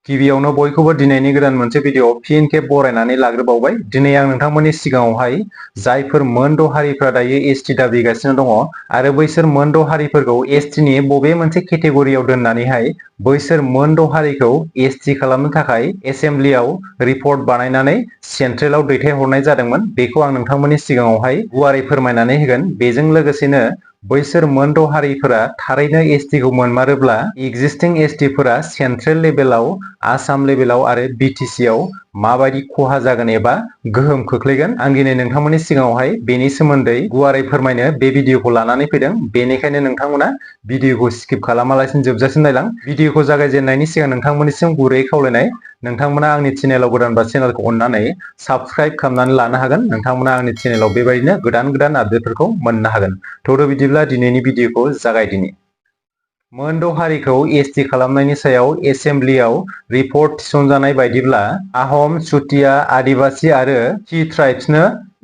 गिबियावनो बयखौबो दिनैनि गोदान मोनसे भिडिअ फिन खेब बरायनानै लाग्रोबावबाय। दिनै आं नोंथांमोननि सिगाङावहाय जायफोर मोनद' हारिफ्रा दायो एसटि दाबिगासिनो दङ आरो बैसोर मोनद' हारिफोरखौ एसटिनि बबे मोनसे केटेगरियाव दोननानैहाय बैसोर मोनद' हारिखौ एसटि खालामनो थाखाय एसेम्बलियाव रिपर्ट बानायनानै सेन्ट्रेलाव दैथायहरनाय जादोंमोन, बेखौ आं नोंथांमोननि सिगाङावहाय गुवारै फोरमायनानै होगोन। बेजों लोगोसेनो बैसोर मोनद' हारिफोरा थारैनो एसटिखौ मोनमारोब्ला एक्जिस्टिं एसटिफोरा सेन्ट्रेल लेभेलाव, आसाम लेभेलाव आरो बिटिसि आव माबायदि खहा जागोन एबा गोहोम खोख्लैगोन, आं दिनै नोंथांमोननि सिगाङावहाय बेनि सोमोन्दै गुवारै फोरमायनो बे भिडिअखौ लानानै फैदों। बेनिखायनो नोंथांमोना भिडिअखौ स्किप खालामालासिनो जोबजासिम नायलां। भिडिअखौ जागायजेननायनि सिगां नोंथांमोननिसिम गुरैयै खावलायनाय, नोंथांमोना आंनि चेनेलाव गोदानबा चेनेलखौ अननानै साबस्क्राइब खालामनानै लानो हागोन। नोंथांमोना आंनि चेनेलाव बेबायदिनो गोदान आपडेटफोरखौ मोननो हागोन। थ' बिदिब्ला दिनैनि भिडिअखौ जागायदिनि। मोनद' हारिखौ एसटि खालामनायनि सायाव एसेम्बलियाव रिपर्ट थिसनजानाय बायदिब्ला आहम, चुटिया, आदिबासि आरो टि ट्राइब्सनो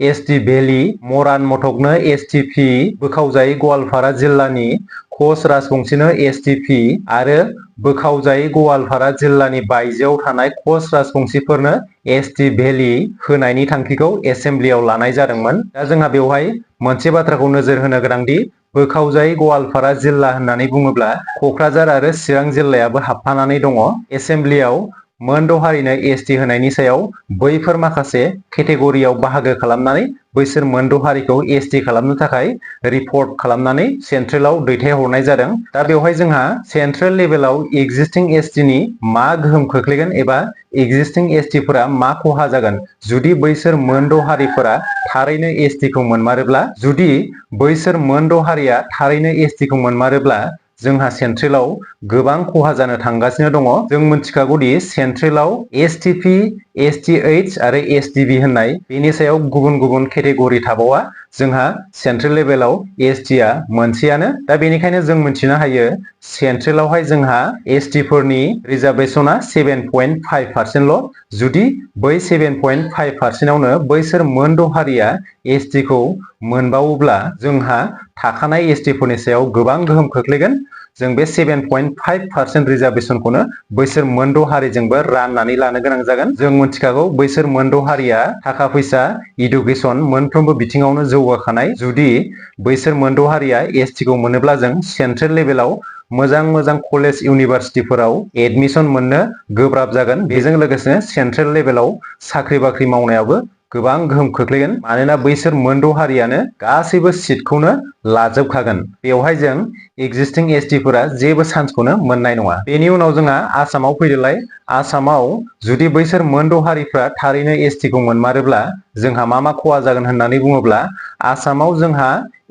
एसटि भेलि, मरान मटकनो एसटिपि, बोखावजायै गवालपारा जिल्लानि कच राजबंसिनो एसटिपि आरो बोखावजायै गवालपारा जिल्लानि बायजोआव थानाय कच राजबंसिफोरनो एसटि भेलि होनायनि थांखिखौ एसेम्बलियाव लानाय जादोंमोन। दा जोंहा बेवहाय मोनसे बाथ्राखौ नोजोर होनो गोनांदि बोखावजायै गवालपारा जिल्ला होननानै बुङोब्ला क'क्राझार आरो चिरां जिल्लायाबो हाबफानानै दङ। एसेम्बलियाव मोनद' हारिनो एसटि होनायनि सायाव बैफोर माखासे केटेगरियाव बाहागो खालामनानै बैसोर मोनद' हारिखौ एसटि खालामनो थाखाय रिपर्ट खालामनानै सेन्ट्रेलाव दैथायहरनाय जादों। दा बेवहाय जोंहा सेन्ट्रेल लेभेलाव एक्जिस्टिं एसटिनि मा गोहोम खोख्लैगोन एबा एक्जिस्टिं एसटिफोरा मा खहा जागोन जुदि बैसोर मोनद' हारिफोरा थारैनो एसटिखौ मोनमारोब्ला, जुदि बैसोर मोनद' हारिया थारैनो एसटिखौ मोनमारोब्ला जोंहा सेन्ट्रेलाव गोबां खहा जानो थांगासिनो दङ। जों मिथिखागौदि सेन्ट्रेलाव एसटिपि, एसटिएइच आरो एसटिबि होननाय बेनि सायाव गुबुन गुबुन केटेगरि थाबावा। जोंहा सेन्ट्रेल लेभेलाव एसटिआ मोनसेयानो। दा बेनिखायनो जों मिथिनो हायो सेन्ट्रेलावहाय जोंहा एसटिफोरनि रिजार्भेसना 7.5%ल'। जुदि बै 7.5%आवनो बैसोर मोनद' हारिया एसटिखौ मोनबावोब्ला जोंहा थाखानाय एसटिफोरनि सायाव गोबां गोहोम खोख्लैगोन। जों बे 7.5% रिजार्भेसनखौनो बैसोर मोनद' हारिजोंबो राननानै लानो गोनां जागोन। जों मिथिखागौ बैसोर मोनद' हारिया थाखा फैसा, इडुकेसन मोनफ्रोमबो बिथिङावनो जौगाखानाय। जुदि बैसोर मोनद' हारिया एसटिखौ मोनोब्ला जों सेन्ट्रेल लेभेलाव मोजां कलेज इउनिभारसिटिफोराव एडमिसन मोननो गोब्राब जागोन। बेजों लोगोसे सेन्ट्रेल लेभेलाव साख्रि बाख्रि मावनायावबो गोबां गोहोम खोख्लैगोन। मानोना बैसोर मोनद' हारियानो गासैबो सिटखौनो लाजोबखागोन। बेवहाय जों एक्जिस्टिं एसटिफोरा जेबो चान्सखौनो मोननाय नङा। बेनि उनाव जोंहा आसामाव फैदोलाय। आसामाव जुदि बैसोर मोनद' हारिफ्रा थारैनो एसटिखौ मोनमारोब्ला जोंहा मा खहा जागोन होननानै बुङोब्ला, आसामाव जोंहा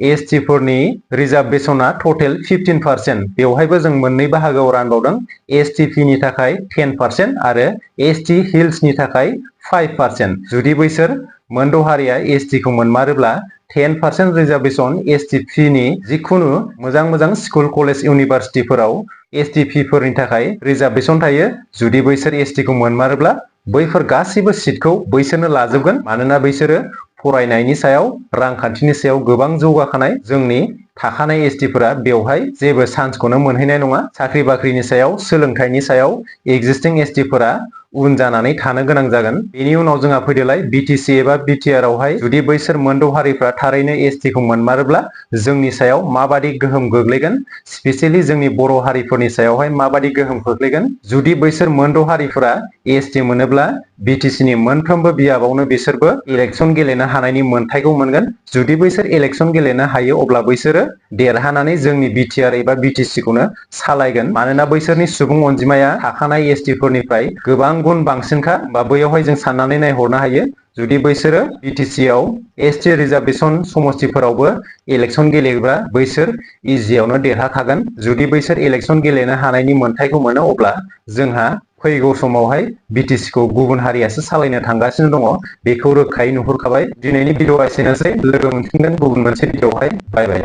एसटिफोरनि रिजार्भेसना टटेल 15%। बेवहायबो जों मोननै बाहागोआव रानबावदों। एसटिपिनि थाखाय 10% आरो एसटि हिल्सनि थाखाय 5%। जुदि बैसोर मोनद' हारिया एसटिखौ मोनमारोब्ला 10% रिजार्भेसन एसटिपिनि जिखुनु मोजां स्कुल, कलेज, इउनिभारसिटिफोराव एसटिपिफोरनि थाखाय रिजार्भेसन थायो। जुदि बैसोर एसटिखौ मोनमारोब्ला बैफोर गासैबो सिटखौ बैसोरनो लाजोबगोन। मानोना बैसोरो फरायनायनि सायाव, रांखान्थिनि सायाव गोबां जौगाखानाय। जोंनि थाखानाय एसटिफोरा बेवहाय जेबो चान्सखौनो मोनहैनाय नङा। साख्रि बाख्रिनि सायाव, सोलोंथाइनि सायाव एक्जिस्टिं एसटिफोरा उन जानानै थानो गोनां जागोन। बेनि उनाव जोंहा फैदोलाय बिटिसि एबा बिटिआर आवहाय जुदि बैसोर मोनद' हारिफ्रा थारैनो एसटिखौ मोनमारोब्ला जोंनि सायाव माबादि गोहोम गोग्लैगोन, स्पेसियेलि जोंनि बर' हारिफोरनि सायावहाय माबादि गोहोम खोख्लैगोन। जुदि बैसोर मोनद' हारिफोरा एसटि मोनोब्ला बिटिसिनि मोनफ्रोमबो बियाबावनो बिसोरबो इलेक्सन गेलेनो हानायनि मोनथायखौ मोनगोन। जुदि बैसोर इलेक्सन गेलेनो हायो अब्ला बैसोरो देरहानानै जोंनि बिटिआर एबा बिटिसिखौनो सालायगोन। मानोना बैसोरनि सुबुं अनजिमाया थाखानाय एसटिफोरनिफ्राय गोबां गुन बांसिनखा। बा बैयावहाय जों साननानै नायहरनो हायो जुदि बैसोरो बिटिसि आव एसटि रिजार्भेसन समस्तिफोरावबो इलेक्सन गेलेयोब्ला बैसोर इजियावनो देरहाखागोन। जुदि बैसोर इलेक्सन गेलेनो हानायनि मोनथायखौ मोनो अब्ला जोंहा फैगौ समावहाय बिटिसिखौ गुबुन हारियासो सालायनो थांगासिनो दङ। बेखौ रोखायै नुहुरखाबाय। दिनैनि भिडिअआ एसेनोसै। लोगो मोनफिनगोन गुबुन मोनसे भिडिअआवहाय। बाय बाय।